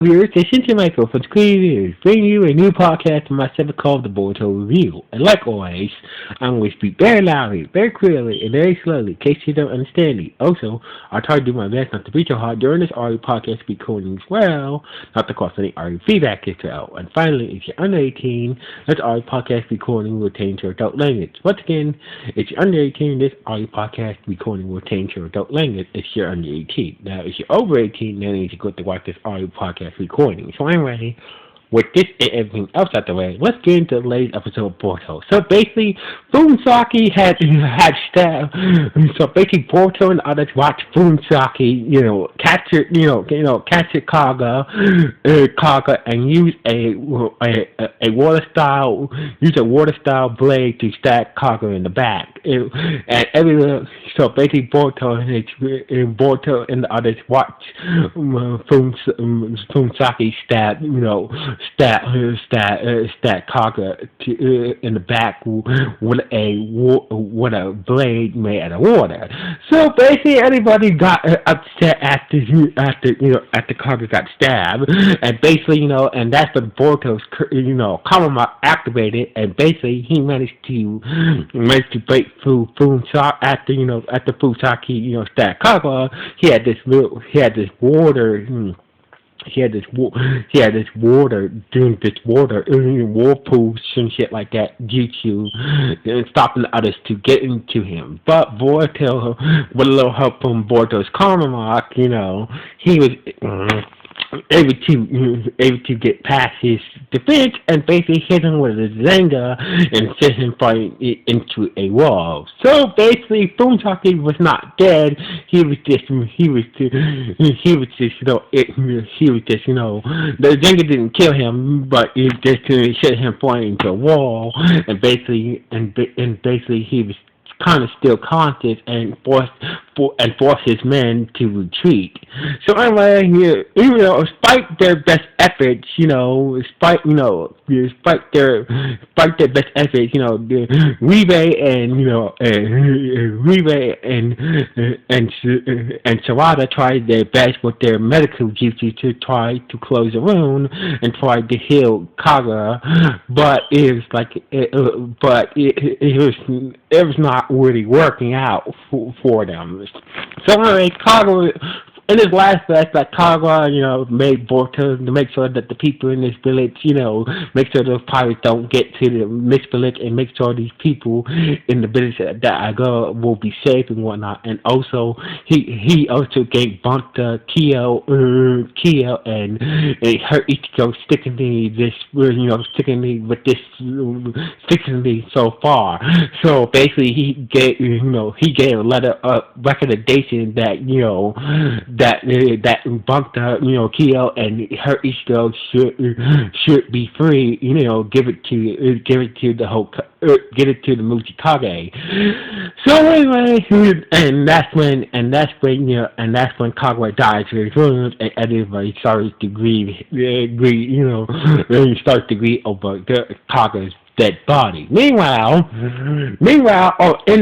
Viewers, listen to my for creators, bring you a new podcast from myself called the Boruto Review. And like always, I'm going to speak very loudly, very clearly, and very slowly in case you don't understand me. Also, I'll try to do my best not to be too hard during this audio podcast recording as well, not to cause any audio feedback as well. And finally, if you're under 18, this audio podcast recording will attain to adult language. Once again, if you're under 18, this audio podcast recording will attain to adult language if you're under 18. Now, if you're over 18, then you need to go to watch this audio podcast recording. So anyway, with this and everything else out the way, let's get into the latest episode of Boruto. So basically, Funsaki had stabbed. So basically, Boruto and others watched Funsaki, capture Kaga, and use a water style blade to stab Kaga in the back. And everyone, so basically, Boruto and the others watched Funsaki stab Kaga in the back with a blade made out of water. So basically, everybody got upset after Kaga got stabbed, and basically, and that's when Boruto's Kamama activated, and basically he managed to break through Funsaki after Funsaki stabbed Kaga. He had this water. He had this water, doing this whirlpools and shit like that, jutsu, and stopping the others to get into him. But Boruto, with a little help from Boruto's karma, he was able to get past his defense and basically hit him with a Zenga and sent him flying into a wall. So basically, Funsaki was not dead. The Zenga didn't kill him, but it just sent him flying into a wall, and basically he was kind of still conscious and forced his men to retreat. So anyway, despite their best efforts, despite their best efforts, Ribe and Sarada tried their best with their medical duty to try to close the wound and try to heal Kaga, but it was not really working out for them. So anyway, Kaga, in his last flashback, Kaga, made Boruto to make sure that the people in this village, make sure those pirates don't get to the mixed village, and make sure these people in the village that I go will be safe and whatnot. And also, he also gave Bunta, Kyo, and her Ichigo sticking me so far. So basically, he gave a letter of recommendation that that Bunta, Kyo, and her Ichigo should be free. Give it to the Muchikage. So anyway, and that's when Kagura dies of his wounds, and everybody starts to grieve over Kagura's dead body. Meanwhile, in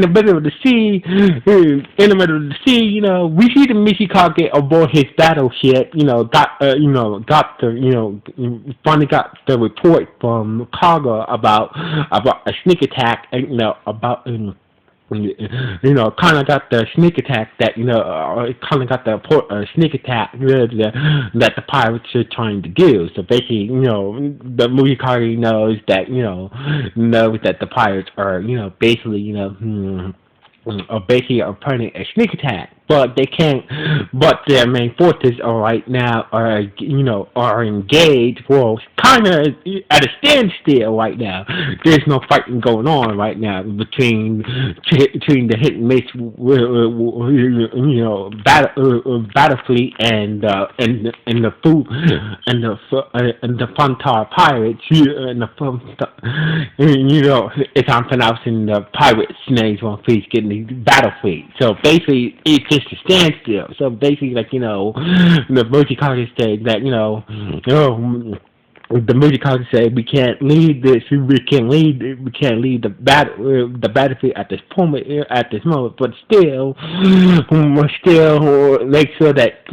the middle of the sea, we see the Michikage aboard his battleship. Finally got the report from Kaga about a sneak attack, and kind of got the sneak attack that sneak attack that the pirates are trying to do. So basically, the Murakari knows that the pirates are are planning a sneak attack, but they can't. But their main forces are engaged. Well, kind of at a standstill right now. There's no fighting going on right now between the hit and miss, battle fleet and the Funtar pirates. If I'm pronouncing the pirates' names wrong, please get me battle fleet. So basically, it's just a standstill. So basically, the Mochi Kage said that the movie colleagues say we can't lead this, we can't lead the battlefield at this moment, but still make sure that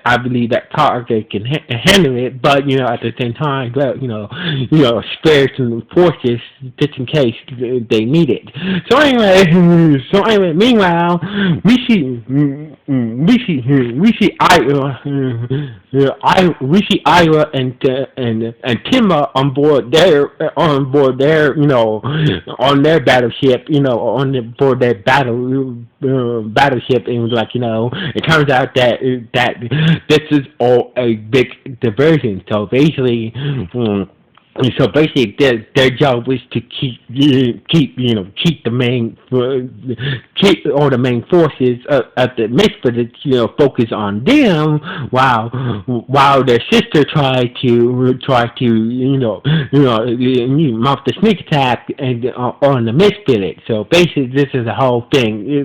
I believe that Carter can handle it, but at the same time, well, spare some forces just in case they need it. So anyway, meanwhile, we see we see we see Ira and Timma on their battleship, board their battleship, and it turns out that this is all a big diversion. So basically, their job was to keep the main keep all the main forces of the Misfits focus on them while their sister tried to mount the sneak attack and on the Misfits. So basically, this is the whole thing.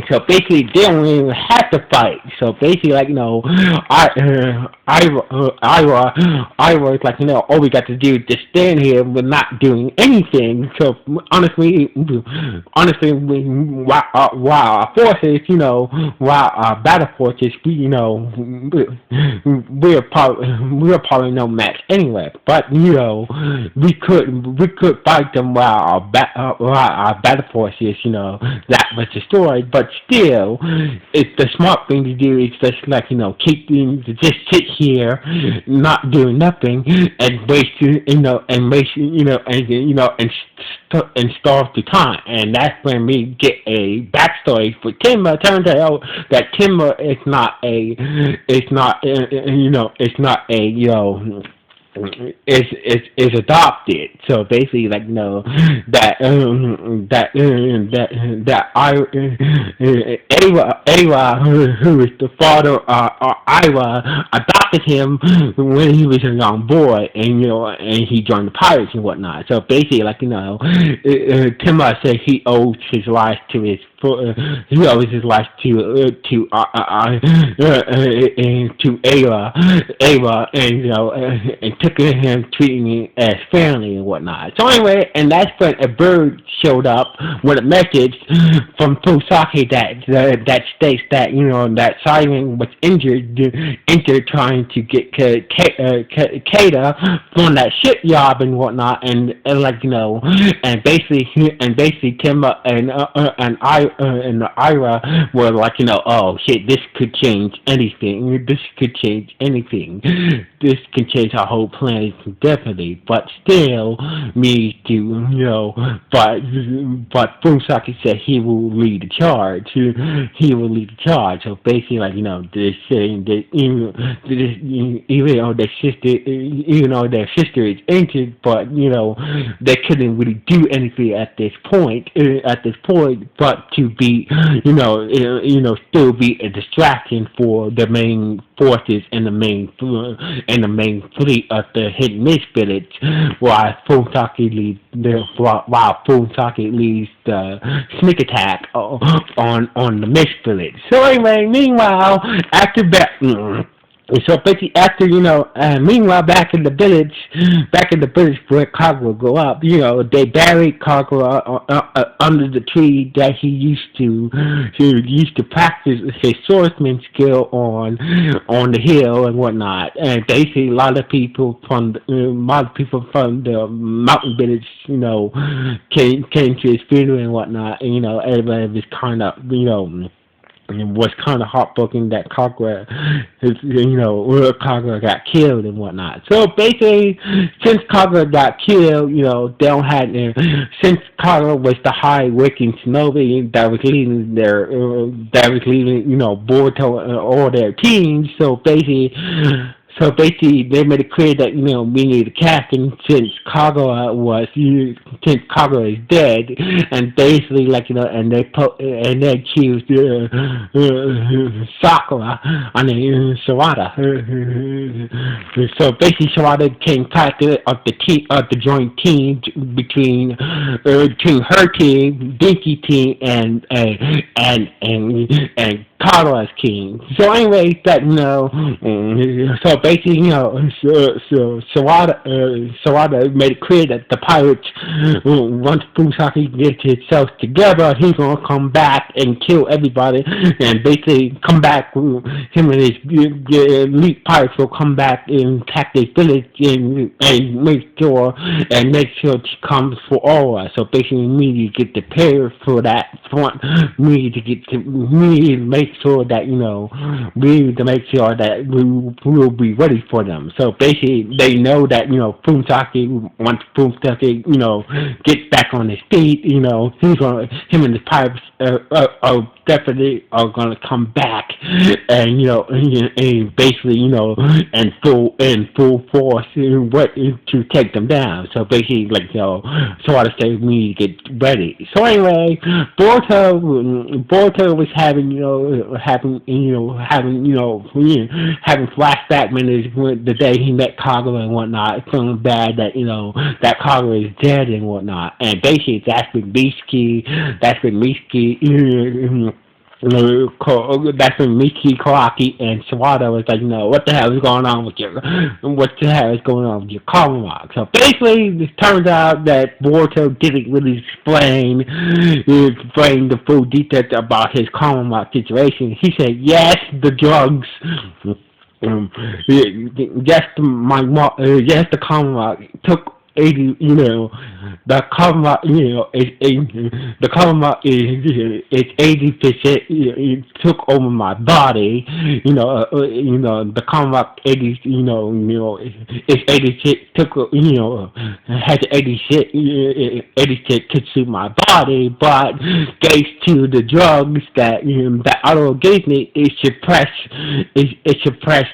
So basically, they don't even have to fight. So basically, I was like, all we got to do is just stand here with not doing anything. So honestly, while our forces, while our battle forces, we're probably no match anyway. But we could fight them while our battle forces, that was destroyed. But still, it's the smart thing to do is just just sit here, not doing nothing, and waste and starve the time. And that's when we get a backstory for Timma. Turns out that Timma is adopted. So basically, Ava, who is the father of Ira, adopted him when he was a young boy, and he joined the pirates and whatnot. So basically, Timma said he owes his life to his he owes his life to Ava, and took him, treating him as family and whatnot. So anyway, and that's when a bird showed up with a message from Fusaki that states that that Simon was injured trying to get Kata from that shipyard and whatnot, and basically Timma and Ira were oh shit, this could change anything. This could change anything. This can change our whole planet definitely. But still, me to but Fusaki said he will lead the charge. He will lead the charge. So basically, they're saying that even though their sister is injured, but they couldn't really do anything at this point. But to be, still be a distraction for the main forces and the main fleet of the hidden Misfits, while Fusaki leads the sneak attack on the Misfits. So anyway, meanwhile, after that. So basically, meanwhile, back in the village where Kagura grew up, they buried Kagura under the tree that he used to practice his swordsman skill on the hill and whatnot. And basically, a lot of people from the mountain village, came to his funeral and whatnot. And everybody was kind of, it was kind of heartbroken that Kagura got killed and whatnot. So basically, since Kagura got killed, they don't have, since Kagura was the high-ranking shinobi that was leading Boruto and all their teams. So basically, they made it clear that we need a captain since Kagura is dead, and basically and they accused Sakura, Sarada. So basically, Sarada became part of the joint team between to her team, Dinky team, and Kara as king. So anyway, that so basically, Sawada made it clear that the pirates, once Fusaki gets himself together, he's gonna come back and kill everybody, and basically come back. Him and his elite pirates will come back and attack their village and make sure it comes for all of us. So basically, we need to get prepared for that front. We need to make sure that we need to make sure that we will be ready for them. So basically, they know that Fumsaki, once Fumsaki gets back on his feet, him and his pirates are definitely are gonna come back and and basically in full force to take them down. So basically, so I say we need to get ready. So anyway, Boruto was having having flashback memories when the day he met Kagura and whatnot, feeling bad that that Kagura is dead and whatnot, and basically that's when Mishiki that's when Miki, Karaki, and Sawada was like, what the hell is going on with your karma mark? So basically, it turns out that Boruto didn't really explain the full details about his karma mark situation. He said, yes, the drugs. Yes, the karma mark took 80, the karma, the karma is 80%. It took over my body, the karma 80, it's 80 took, has 80 consume my body, but thanks to the drugs that that Otto gave me, it suppressed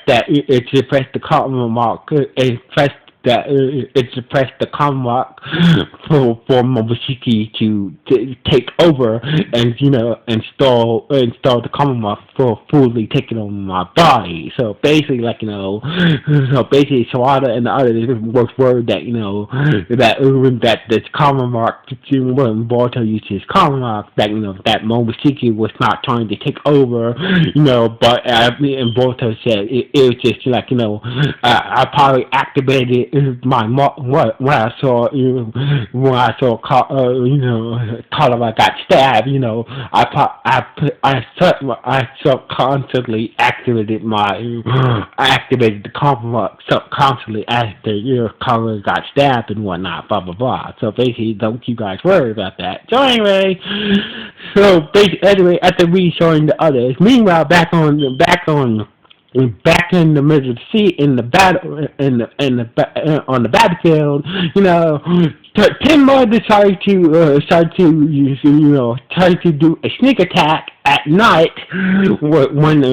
the karma mark, it suppressed that it suppressed the Commonwealth for Momoshiki to take over and install the Commonwealth for fully taking over my body. So basically, Sawada and the others was worried that that this Commonwealth, when Boruto used his Commonwealth, that that Momoshiki was not trying to take over, but and Boruto said it was just I probably activated my when I saw Kalawa got stabbed, I subconsciously activated the Commonwealth subconsciously after Kalawa got stabbed and whatnot, blah blah blah. So basically, don't you guys worry about that. So anyway, after showing the others, meanwhile back in the middle of the sea in the battle on the battlefield, Tenma decided to do a sneak attack at night when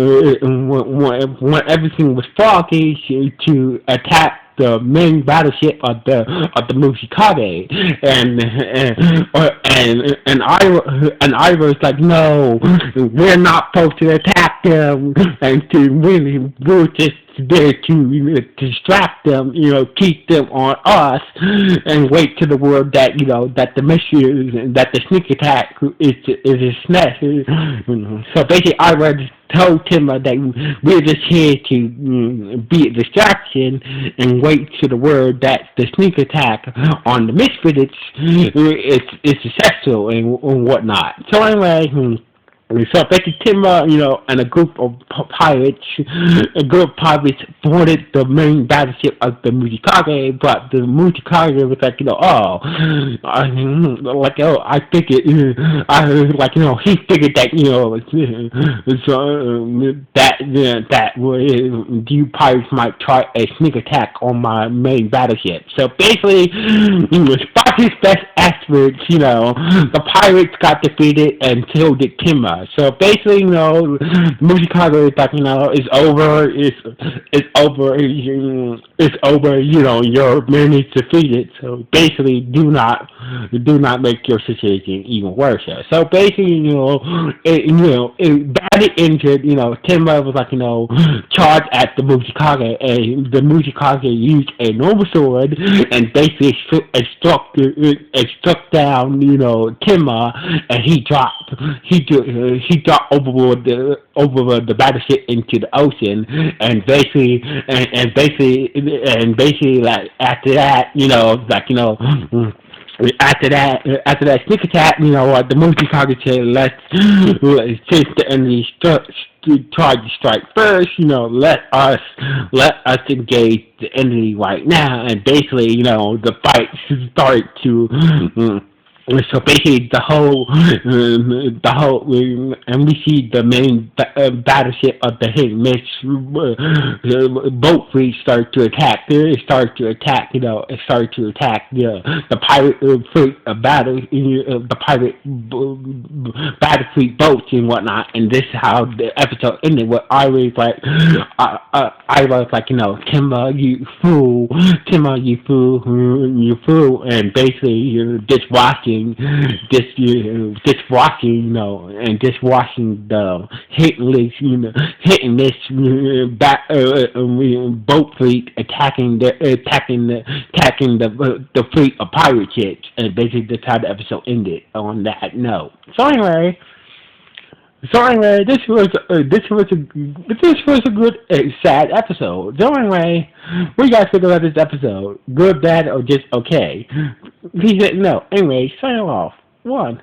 everything was foggy to attack the main battleship of the Mushikage, and I was like, no, we're not supposed to attack them, and we're just there to distract them, keep them on us, and wait to the word that that the mission, that the sneak attack is a snatch. So basically, I told Timber that we're just here to be a distraction and wait to the word that the sneak attack on the Misfits is successful and whatnot. So anyway. So basically, Timber, and a group of pirates boarded the main battleship of the Mushikage, but the Mushikage was like, I figured, he figured that, that you pirates might try a sneak attack on my main battleship. So basically, despite his best efforts, the pirates got defeated and killed the Timber. So basically, Mushikage is like, it's over, it's over, your man is defeated. So basically, do not make your situation even worse. So basically, badly injured, Timba was like, charged at the Mushikage, and the Mushikage used a normal sword and basically struck down, Timba, and he dropped. he got over the battleship into the ocean, and basically like after that, after that sneak attack, the movie target said, since the enemy tried to strike first, let us engage the enemy right now, and basically, the fight started to. So basically, and we see the main battleship of the hit and miss boat fleet start to attack. It started to attack, it started to attack the pirate fleet the pirate battle fleet boats and whatnot. And this is how the episode ended. Where I was like, Timber, you fool, you fool, and basically, dishwashing, and dishwashing the hitting this boat fleet, attacking the fleet of pirate ships, and basically that's how the episode ended on that note. So anyway, this was a good sad episode. So anyway, what do you guys think about this episode? Good, bad, or just okay? Please let me know. Anyway, sign off. One.